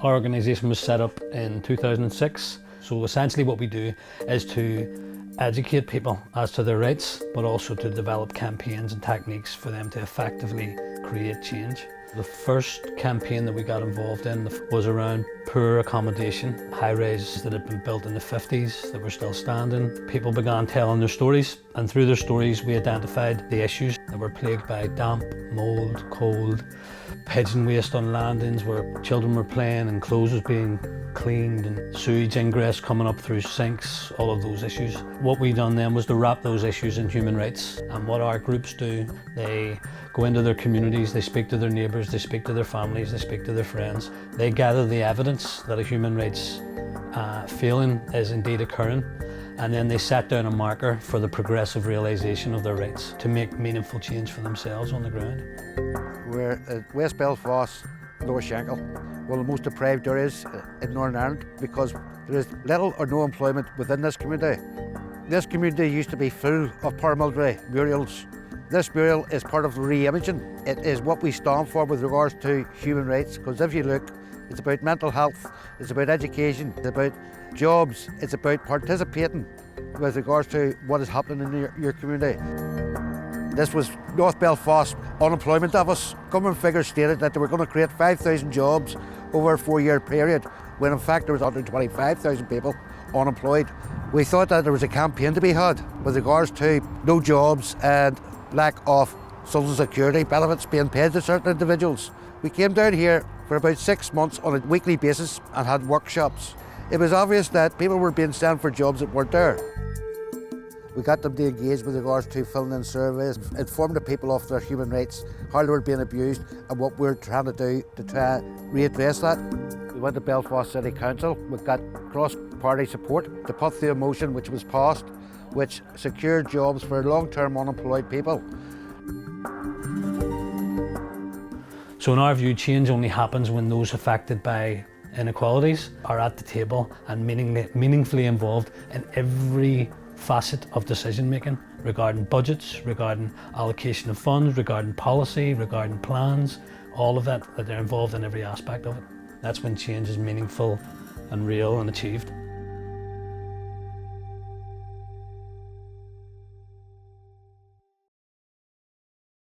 Our organisation was set up in 2006, so essentially what we do is to educate people as to their rights, but also to develop campaigns and techniques for them to effectively create change. The first campaign that we got involved in was around poor accommodation, high-rises that had been built in the 50s that were still standing. People began telling their stories, and through their stories we identified the issues that were plagued by damp, mould, cold, pigeon waste on landings where children were playing and clothes was being cleaned, and sewage ingress coming up through sinks, all of those issues. What we done then was to wrap those issues in human rights, and what our groups do, they go into their communities, they speak to their neighbours, they speak to their families, they speak to their friends. They gather the evidence that a human rights failing is indeed occurring, and then they set down a marker for the progressive realisation of their rights to make meaningful change for themselves on the ground. We're at West Belfast, Lower Shankill, one of the most deprived areas in Northern Ireland, because there is little or no employment within this community. This community used to be full of paramilitary murals. This mural is part of re-imaging. It is what we stand for with regards to human rights, because if you look, it's about mental health, it's about education, it's about jobs, it's about participating with regards to what is happening in your community. This was North Belfast Unemployment Office. Government figures stated that they were going to create 5,000 jobs over a 4-year period, when in fact there was 125,000 people unemployed. We thought that there was a campaign to be had with regards to no jobs and lack of social security benefits being paid to certain individuals. We came down here for about 6 months on a weekly basis and had workshops. It was obvious that people were being sent for jobs that weren't there. We got them to engage with regards to filling in surveys, inform the people of their human rights, how they were being abused, and what we're trying to do to try and readdress that. We went to Belfast City Council. We got cross-party support to put through a motion which was passed, which secured jobs for long-term unemployed people. So in our view, change only happens when those affected by inequalities are at the table and meaningfully involved in every facet of decision making regarding budgets, regarding allocation of funds, regarding policy, regarding plans, all of that they're involved in every aspect of it. That's when change is meaningful and real and achieved.